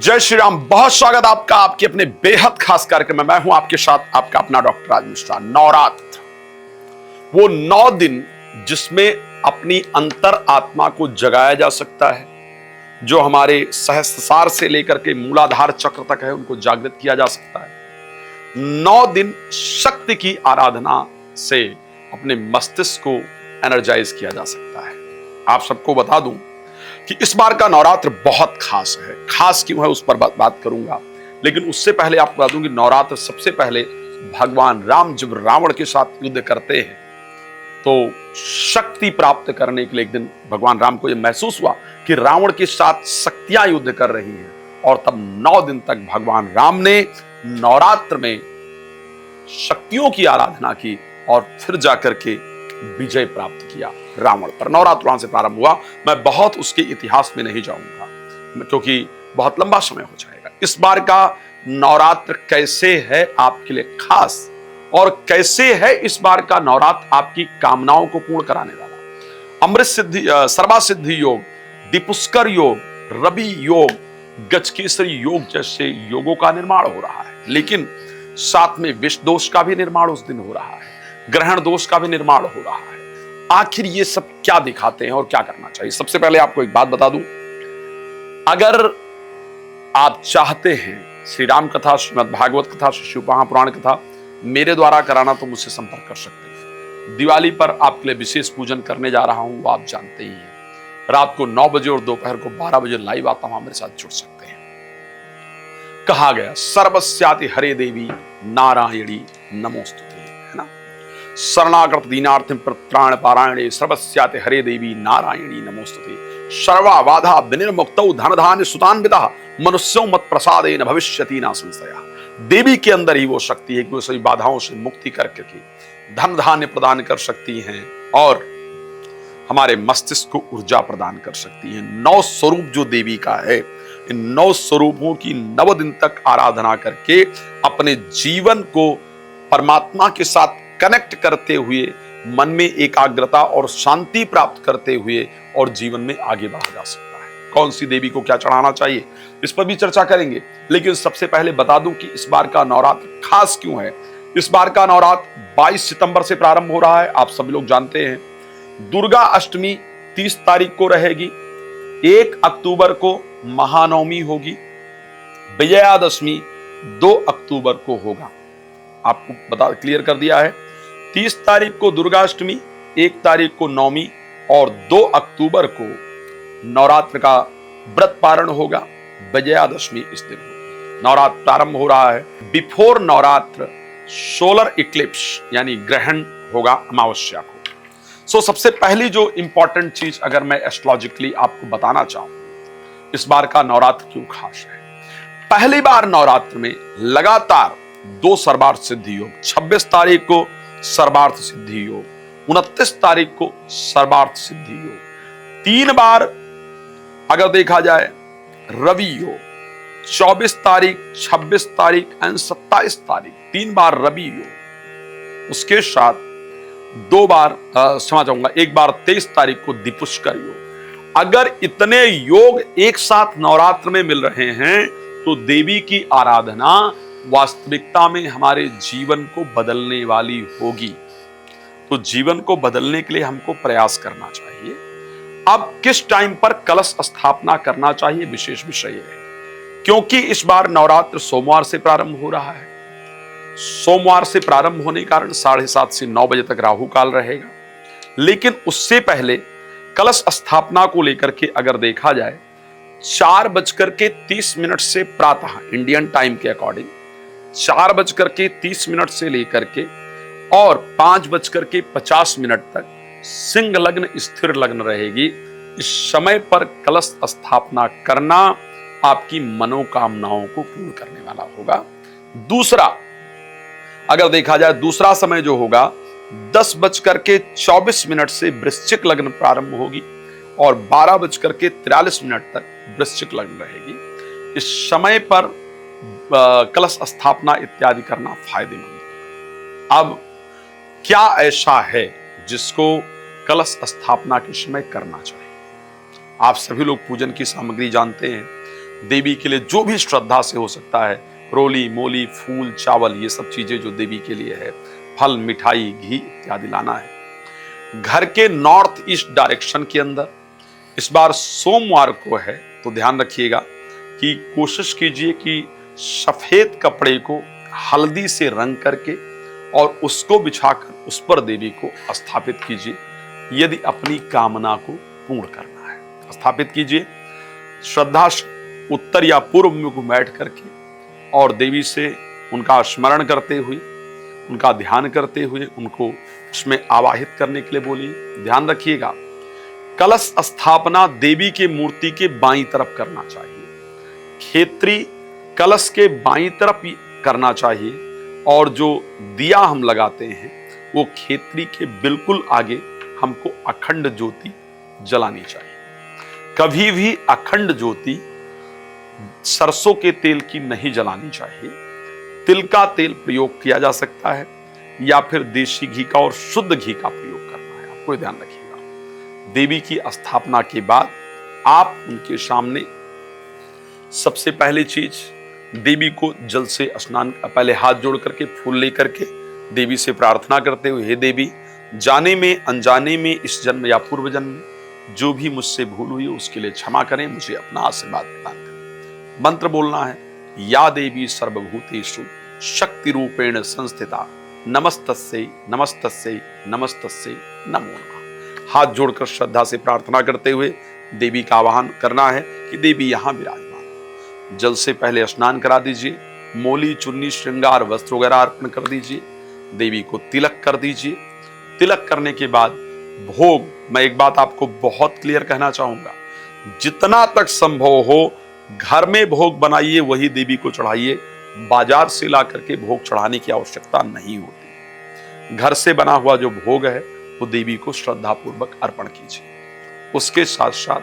जय श्री राम। बहुत स्वागत आपका आपके अपने बेहद खास कार्यक्रम में। मैं हूं आपके साथ आपका अपना डॉक्टर राज मिश्रा। नवरात्र वो 9 दिन जिसमें अपनी अंतर आत्मा को जगाया जा सकता है, जो हमारे सहस्त्रसार से लेकर के मूलाधार चक्र तक है उनको जागृत किया जा सकता है। 9 दिन शक्ति की आराधना से अपने मस्तिष्क को एनर्जाइज किया जा सकता है। आप सबको बता दूं कि इस बार का नवरात्र बहुत खास है। खास क्यों है उस पर बात करूंगा, लेकिन उससे पहले आपको बता दूं कि नवरात्र सबसे पहले भगवान राम जब रावण के साथ युद्ध करते हैं तो शक्ति प्राप्त करने के लिए एक दिन भगवान राम को यह महसूस हुआ कि रावण के साथ शक्तियां युद्ध कर रही हैं, और तब 9 दिन तक भगवान राम ने नवरात्र में शक्तियों की आराधना की और फिर जाकर के विजय प्राप्त किया रावण पर। नवरात्र वहां से प्रारंभ हुआ। मैं बहुत उसके इतिहास में नहीं जाऊंगा क्योंकि बहुत लंबा समय हो जाएगा। इस बार का नवरात्र कैसे है आपके लिए खास, और कैसे है इस बार का नवरात्र आपकी कामनाओं को पूर्ण कराने वाला। अमृत सिद्धि, सर्वा सिद्धि योग, दीपुष्कर योग, रवि योग, गजकेसरी योग जैसे योगों का निर्माण हो रहा है, लेकिन साथ में विष दोष का भी निर्माण उस दिन हो रहा है, ग्रहण दोष का भी निर्माण हो रहा है। आखिर ये सब क्या दिखाते हैं और क्या करना चाहिए? सबसे पहले आपको एक बात बता दूं, अगर आप चाहते हैं श्री राम कथा, श्रीमद् भागवत कथा, श्री शिव महापुराण कथा मेरे द्वारा कराना तो मुझसे संपर्क कर सकते हैं। दिवाली पर आपके लिए विशेष पूजन करने जा रहा हूं, वो आप जानते ही हैं। रात को 9 बजे और दोपहर को 12 बजे लाइव आता हूं, मेरे साथ जुड़ सकते हैं। कहा गया सर्वस्याति हरे देवी नारायणी नमोस्तुते, है ना। शरणागत दीनार्थिम प्रत्राण पारायणे सर्वस्याति हरे देवी नारायणी नमोस्तुते। सर्वा बाधा विनिर्मुक्तौ धन धान्य सुतान्वितः मनुष्यों मत प्रसादेन भविष्यति न संशयः। देवी के अंदर ही वो शक्ति है कि वो सभी बाधाओं से मुक्ति करके धन धान्य प्रदान कर सकती हैं और हमारे मस्तिष्क को ऊर्जा प्रदान कर सकती हैं। 9 स्वरूप जो देवी का है, इन 9 स्वरूपों की 9 दिन तक आराधना करके अपने जीवन को परमात्मा के साथ कनेक्ट करते हुए, मन में एकाग्रता और शांति प्राप्त करते हुए और जीवन में आगे बढ़ा जा सकता है। कौन सी देवी को क्या चढ़ाना चाहिए इस पर भी चर्चा करेंगे, लेकिन सबसे पहले बता दूं कि इस बार का नवरात्र खास क्यों है। इस बार का नवरात्र 22 सितंबर से प्रारंभ हो रहा है, आप सभी लोग जानते हैं। दुर्गा अष्टमी 30 तारीख को रहेगी, 1 अक्टूबर को महानवमी होगी, विजयादशमी 2 अक्टूबर को होगा। आपको बता क्लियर कर दिया है। 30 तारीख को दुर्गाष्टमी, 1 तारीख को नवमी और 2 अक्टूबर को नवरात्र का व्रत पारण होगा। विजयादशमी इस दिन होगी। नवरात्र प्रारंभ हो रहा है। बिफोर नवरात्र सोलर इक्लिप्स यानी ग्रहण होगा अमावस्या को। सबसे पहली जो इंपॉर्टेंट चीज अगर मैं एस्ट्रोलॉजिकली आपको बताना चाहूं, इस बार का नवरात्र क्यों खास है। पहली बार नवरात्र में लगातार 2 सर्वार्थ सिद्धि योग, 26 तारीख को सर्वार्थ सिद्धि योग, 29 तारीख को सर्वार्थ सिद्धि योग, 3 बार अगर देखा जाए रवि योग, 24 तारीख, 26 तारीख एंड 27 तारीख 3 बार रवि योग। उसके साथ 2 बार क्षमा चाहूंगा, 1 बार 23 तारीख को दीपुष्कर योग। अगर इतने योग एक साथ नवरात्र में मिल रहे हैं तो देवी की आराधना वास्तविकता में हमारे जीवन को बदलने वाली होगी। तो जीवन को बदलने के लिए हमको प्रयास करना चाहिए। अब किस टाइम पर कलश स्थापना करना चाहिए विशेष विषय है, क्योंकि इस बार नवरात्र सोमवार से प्रारंभ हो रहा है। सोमवार से प्रारंभ होने के कारण 7:30 से 9 बजे तक राहु काल रहेगा, लेकिन उससे पहले कलश स्थापना को लेकर के अगर देखा जाए 4:30 से प्रातः इंडियन टाइम के अकॉर्डिंग 4:30 से लेकर के और 5:50 तक सिंह लग्न स्थिर लग्न रहेगी। इस समय पर कलश स्थापना करना आपकी मनोकामनाओं को पूर्ण करने वाला होगा। दूसरा अगर देखा जाए, दूसरा समय जो होगा 10:24 से वृश्चिक लग्न प्रारंभ होगी और 12:43 तक वृश्चिक लग्न रहेगी। इस समय पर कलश स्थापना इत्यादि करना फायदेमंद है। अब क्या ऐसा है जिसको कलश स्थापना के समय करना चाहिए? आप सभी लोग पूजन की सामग्री जानते हैं। देवी के लिए जो भी श्रद्धा से हो सकता है, रोली मोली फूल चावल ये सब चीजें जो देवी के लिए है, फल मिठाई घी इत्यादि लाना है। घर के नॉर्थ ईस्ट डायरेक्शन के अंदर इस बार सोमवार को है, तो ध्यान रखिएगा कि कोशिश कीजिए कि सफेद कपड़े को हल्दी से रंग करके और उसको बिछाकर उस पर देवी को स्थापित कीजिए, यदि अपनी कामना को पूर्ण करना है। स्थापित कीजिए, श्रद्धा उत्तर या पूर्व मुख बैठ करके और देवी से उनका स्मरण करते हुए, उनका ध्यान करते हुए उनको उसमें आवाहित करने के लिए बोलिए। ध्यान रखिएगा, कलश स्थापना देवी के मूर्ति के बाईं तरफ करना चाहिए, खेत्री कलश के बाईं तरफ करना चाहिए, और जो दिया हम लगाते हैं वो खेत्री के बिल्कुल आगे हमको अखंड ज्योति जलानी चाहिए। कभी भी अखंड ज्योति सरसों के तेल की नहीं जलानी चाहिए, तिल का तेल प्रयोग किया जा सकता है या फिर देशी घी का और शुद्ध घी का प्रयोग करना है। आपको ध्यान रखिएगा, देवी की स्थापना के बाद आप उनके सामने सबसे पहली चीज देवी को जल से स्नान, पहले हाथ जोड़ करके फूल लेकर के देवी से प्रार्थना करते हुए, हे देवी, जाने में अनजाने में इस जन्म या पूर्व जन्म में जो भी मुझसे भूल हुई उसके लिए क्षमा करें, मुझे अपना आशीर्वाद प्रदान करें। मंत्र बोलना है, या देवी सर्वभूतेषु शक्ति रूपेण संस्थिता नमस्तस्यै नमस्तस्यै नमस्तस्यै नमो नमः। हाथ जोड़कर श्रद्धा से प्रार्थना करते हुए देवी का आवाहन करना है कि देवी यहां विराजमान। जल से पहले स्नान करा दीजिए, मोली चुन्नी श्रृंगार वस्त्र वगैरह अर्पण कर दीजिए, देवी को तिलक कर दीजिए। तिलक करने के बाद भोग, मैं एक बात आपको बहुत क्लियर कहना चाहूंगा, जितना तक संभव हो घर में भोग बनाइए, वही देवी को चढ़ाइए। बाजार से ला करके भोग चढ़ाने की आवश्यकता नहीं होती। घर से बना हुआ जो भोग है वो देवी को श्रद्धा पूर्वक अर्पण कीजिए। उसके साथ साथ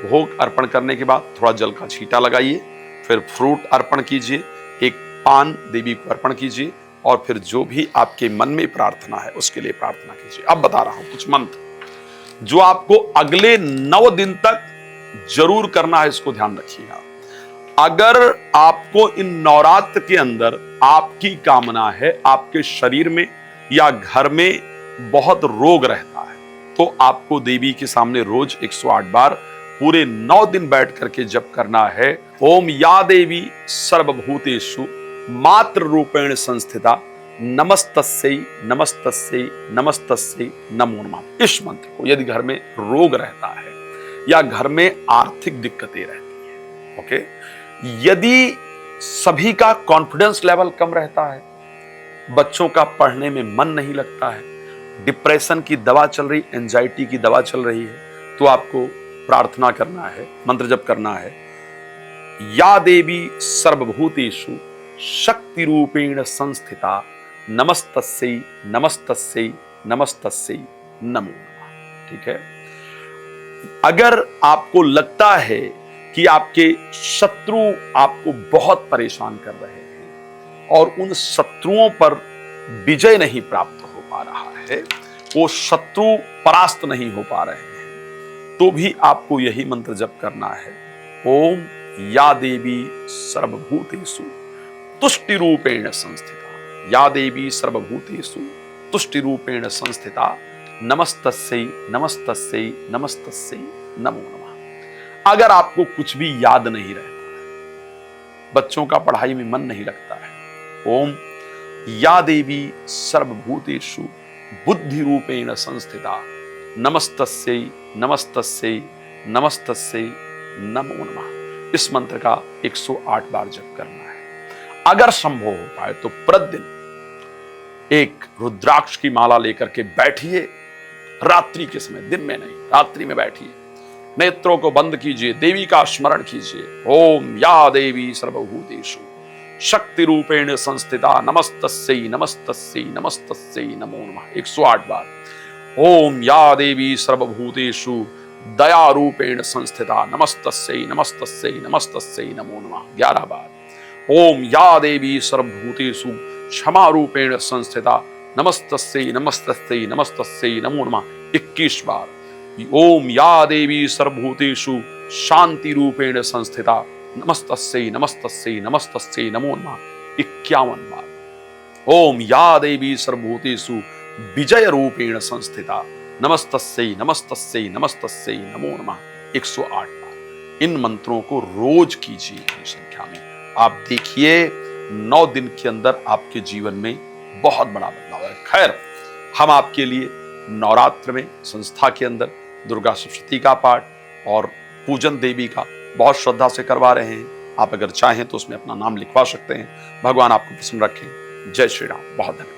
भोग अर्पण करने के बाद थोड़ा जल का छींटा लगाइए, फिर फ्रूट अर्पण कीजिए, एक पान देवी को अर्पण कीजिए, और फिर जो भी आपके मन में प्रार्थना है उसके लिए प्रार्थना कीजिए। अब बता रहा हूं कुछ मंत्र जो आपको अगले 9 दिन तक जरूर करना है, इसको ध्यान रखिएगा। अगर आपको इन नवरात्र के अंदर आपकी कामना है, आपके शरीर में या घर में बहुत रोग रहता है, तो आपको देवी के सामने रोज 108 बार पूरे 9 दिन बैठ करके जप करना है। ओम या देवी सर्वभूतेषु मात्र रूपेण संस्थिता नमस्तस्यै नमस्तस्यै नमस्तस्यै नमो नमः। इस मंत्र को यदि घर में रोग रहता है या घर में आर्थिक दिक्कतें रहती हैं, ओके, यदि सभी का कॉन्फिडेंस लेवल कम रहता है, बच्चों का पढ़ने में मन नहीं लगता है, डिप्रेशन की दवा चल रही, एंजाइटी की दवा चल रही है, तो आपको प्रार्थना करना है, मंत्र जप करना है, या देवी सर्वभूतेषु शक्ति रूपेण संस्थिता नमस्तस्यै नमस्तस्यै नमस्तस्यै नमो नमः। ठीक है। अगर आपको लगता है कि आपके शत्रु आपको बहुत परेशान कर रहे हैं और उन शत्रुओं पर विजय नहीं प्राप्त हो पा रहा है, वो शत्रु परास्त नहीं हो पा रहे हैं, तो भी आपको यही मंत्र जप करना है। ओम या देवी सर्वभूतेषु तुष्टि रूपेण संस्थिता, या देवी सर्वभूतेषु तुष्टि रूपेण संस्थिता नमस्तस्यै नमस्तस्यै नमस्तस्यै नमो नमः। अगर आपको कुछ भी याद नहीं रहता है, बच्चों का पढ़ाई में मन नहीं लगता है, ओम या देवी सर्वभूतेषु बुद्धि रूपेण संस्थिता नमस्तस्यै नमस्तस्यै नमस्तस्यै नमो नमः। इस मंत्र का 108 बार जप करना है। अगर संभव हो पाए तो प्रतिदिन एक रुद्राक्ष की माला लेकर के बैठिए, रात्रि के समय, दिन में नहीं, रात्रि में बैठिए, नेत्रों को बंद कीजिए, देवी का स्मरण कीजिए। ओम या देवी सर्वभूतेषु शक्ति रूपेण संस्थिता नमस्तस्यै नमस्तस्यै नमस्तस्यै नमो नमः। 108 बार। ओम या देवी सर्वभूतेषु दया रूपेण संस्थिता नमस्तस्यै नमस्तस्यै नमस्तस्यै नमो नमः। 11 बार। ओम या देवी सर्वभूतेषु क्षमा रूपेण संस्थिता नमस्तस्यै नमस्तस्यै नमस्तस्यै नमो नमः। 21 बार। ओम या देवी सर्वभूतेषु शांति रूपेण संस्थिता नमस्तस्यै नमस्तस्यै नमस्तस्यै नमो नमः 51 बार। ओम या देवी सर्वभूतेषु विजय रूपेण संस्थिता नमस्तस्यै नमस्तस्यै नमस्तस्यै नमो नमः 108 बार। इन मंत्रों को रोज कीजिए की संख्या में। आप देखिए 9 दिन के अंदर आपके जीवन में बहुत बड़ा बदलाव है। खैर, हम आपके लिए नवरात्र में संस्था के अंदर दुर्गा सप्तशती का पाठ और पूजन देवी का बहुत श्रद्धा से करवा रहे हैं। आप अगर चाहें तो उसमें अपना नाम लिखवा सकते हैं। भगवान आपको प्रसन्न रखें। जय श्री राम। बहुत धन्यवाद।